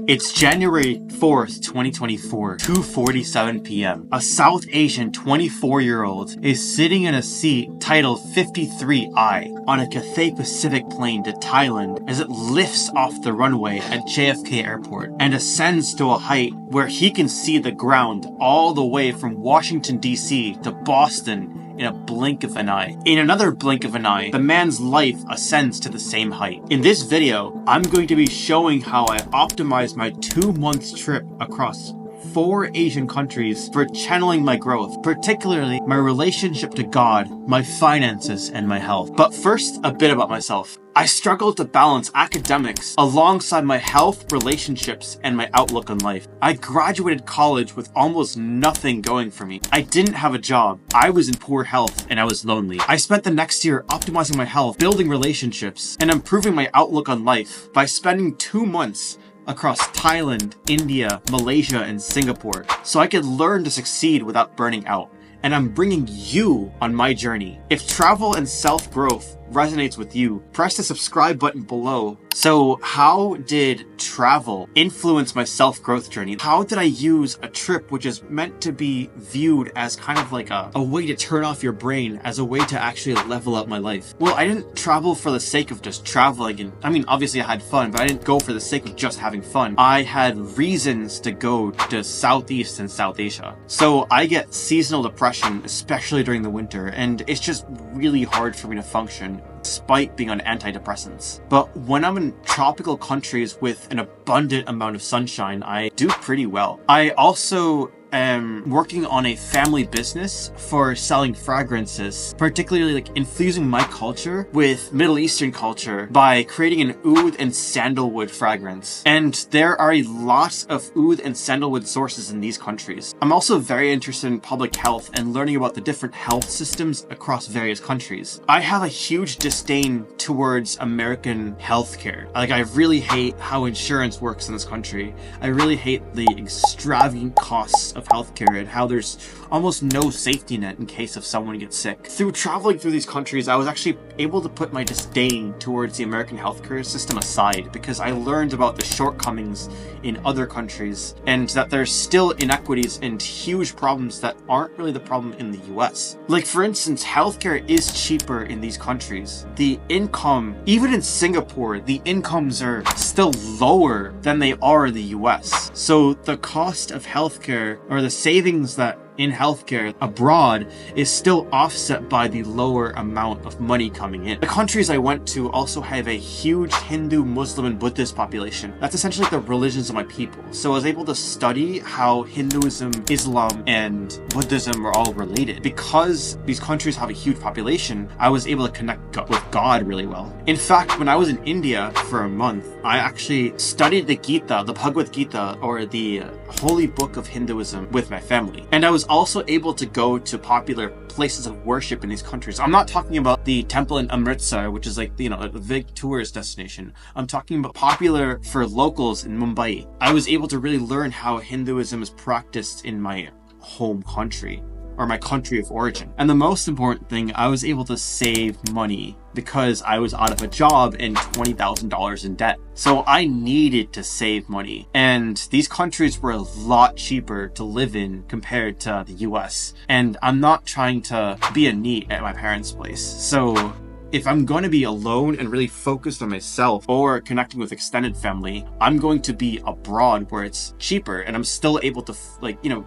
It's January 4th, 2024, 2:47 p.m. A South Asian 24-year-old is sitting in a seat titled 53I on a Cathay Pacific plane to Thailand as it lifts off the runway at JFK Airport and ascends to a height where he can see the ground all the way from Washington, D.C. to Boston in a blink of an eye. In another blink of an eye, the man's life ascends to the same height. In this video, I'm going to be showing how I optimized my 2-month trip across 4 Asian countries for channeling my growth, particularly my relationship to God, my finances, and my health. But first, a bit about myself. I struggled to balance academics alongside my health, relationships, and my outlook on life. I graduated college with almost nothing going for me. I didn't have a job. I was in poor health, and I was lonely. I spent the next year optimizing my health, building relationships, and improving my outlook on life by spending 2 months across Thailand, India, Malaysia, and Singapore, so I could learn to succeed without burning out. And I'm bringing you on my journey. If travel and self-growth resonates with you, press the subscribe button below. So how did travel influence my self-growth journey? How did I use a trip which is meant to be viewed as kind of like a way to turn off your brain, as a way to actually level up my life? Well, I didn't travel for the sake of just traveling. And I mean, obviously I had fun, but I didn't go for the sake of just having fun. I had reasons to go to Southeast and South Asia. So I get seasonal depression, especially during the winter, and it's just really hard for me to function despite being on antidepressants. But when I'm in tropical countries with an abundant amount of sunshine, I do pretty well. I also am working on a family business for selling fragrances, particularly like infusing my culture with Middle Eastern culture by creating an oud and sandalwood fragrance. And there are a lot of oud and sandalwood sources in these countries. I'm also very interested in public health and learning about the different health systems across various countries. I have a huge disdain towards American healthcare. Like, I really hate how insurance works in this country. I really hate the extravagant costs of healthcare and how there's almost no safety net in case of someone gets sick. Through traveling through these countries, I was actually able to put my disdain towards the American healthcare system aside, because I learned about the shortcomings in other countries and that there's still inequities and huge problems that aren't really the problem in the US. Like, for instance, healthcare is cheaper in these countries. The income, even in Singapore, the incomes are still lower than they are in the US. So the cost of healthcare, or the savings that in healthcare abroad, is still offset by the lower amount of money coming in. The countries I went to also have a huge Hindu, Muslim, and Buddhist population. That's essentially like the religions of my people. So I was able to study how Hinduism, Islam, and Buddhism are all related. Because these countries have a huge population, I was able to connect with God really well. In fact, when I was in India for a month, I actually studied the Gita, the Bhagavad Gita, or the holy book of Hinduism, with my family. And I was also able to go to popular places of worship in these countries. I'm not talking about the temple in Amritsar, which is like, you know, a big tourist destination. I'm talking about popular for locals in Mumbai. I was able to really learn how Hinduism is practiced in my home country, or my country of origin. And the most important thing, I was able to save money because I was out of a job and $20,000 in debt. So I needed to save money. And these countries were a lot cheaper to live in compared to the US. And I'm not trying to be a NEET at my parents' place. So if I'm going to be alone and really focused on myself or connecting with extended family, I'm going to be abroad where it's cheaper and I'm still able to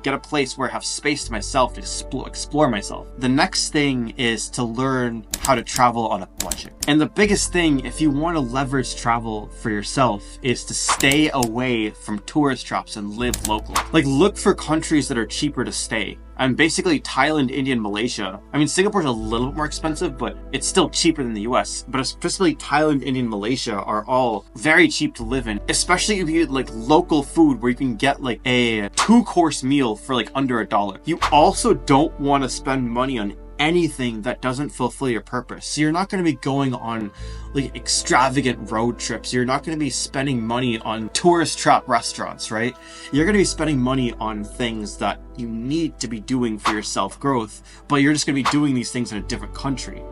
get a place where I have space to myself to explore myself. The next thing is to learn how to travel on a budget. And the biggest thing, if you want to leverage travel for yourself, is to stay away from tourist traps and live local. Like, look for countries that are cheaper to stay. And basically Thailand, India, and Malaysia. I mean, Singapore's a little bit more expensive, but it's still cheaper than the US. But especially Thailand, India, and Malaysia are all very cheap to live in. Especially if you get like local food where you can get like a 2-course meal for like under $1. You also don't want to spend money on anything that doesn't fulfill your purpose. So you're not going to be going on like extravagant road trips. You're not going to be spending money on tourist trap restaurants, right? You're going to be spending money on things that you need to be doing for your self-growth, but you're just going to be doing these things in a different country.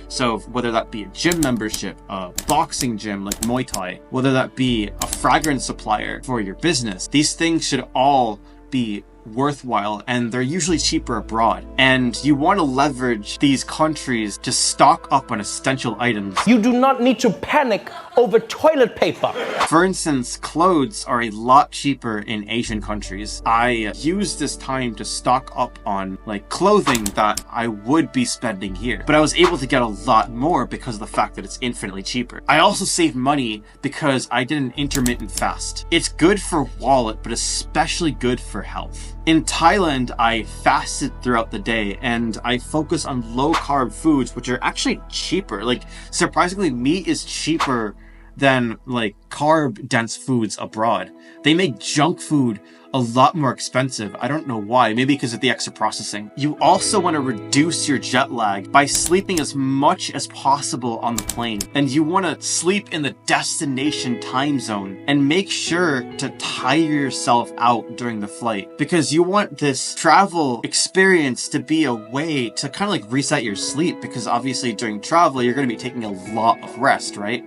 So whether that be a gym membership, a boxing gym like Muay Thai, whether that be a fragrance supplier for your business, these things should all be worthwhile, and they're usually cheaper abroad. And you want to leverage these countries to stock up on essential items. You do not need to panic over toilet paper. For instance, clothes are a lot cheaper in Asian countries. I used this time to stock up on like clothing that I would be spending here, but I was able to get a lot more because of the fact that it's infinitely cheaper. I also saved money because I did an intermittent fast. It's good for wallet, but especially good for health. In Thailand, I fasted throughout the day and I focus on low carb foods, which are actually cheaper. Like, surprisingly, meat is cheaper than like carb dense foods abroad. They make junk food a lot more expensive. I don't know why. Maybe because of the extra processing. You also want to reduce your jet lag by sleeping as much as possible on the plane. And you want to sleep in the destination time zone and make sure to tire yourself out during the flight, because you want this travel experience to be a way to kind of like reset your sleep, because obviously during travel, you're going to be taking a lot of rest, right?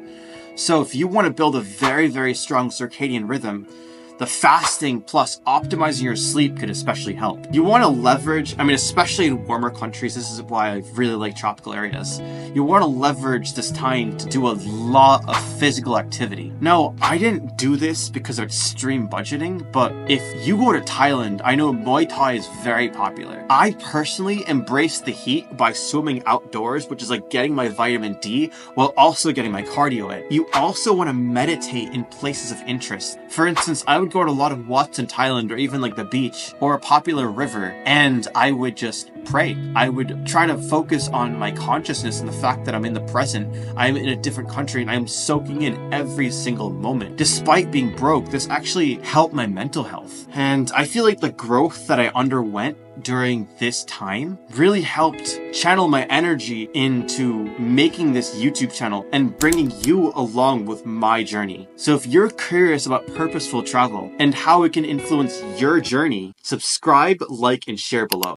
So if you want to build a very, very strong circadian rhythm, the fasting plus optimizing your sleep could especially help. You want to leverage, especially in warmer countries, this is why I really like tropical areas. You want to leverage this time to do a lot of physical activity. Now, I didn't do this because of extreme budgeting, but if you go to Thailand, I know Muay Thai is very popular. I personally embrace the heat by swimming outdoors, which is like getting my vitamin D while also getting my cardio in. You also want to meditate in places of interest. For instance, I would go to a lot of wats in Thailand, or even like the beach or a popular river, and I would just pray. I would try to focus on my consciousness and the fact that I'm in the present. I'm in a different country and I'm soaking in every single moment. Despite being broke, this actually helped my mental health. And I feel like the growth that I underwent during this time really helped channel my energy into making this YouTube channel and bringing you along with my journey. So if you're curious about purposeful travel and how it can influence your journey, subscribe, like, and share below.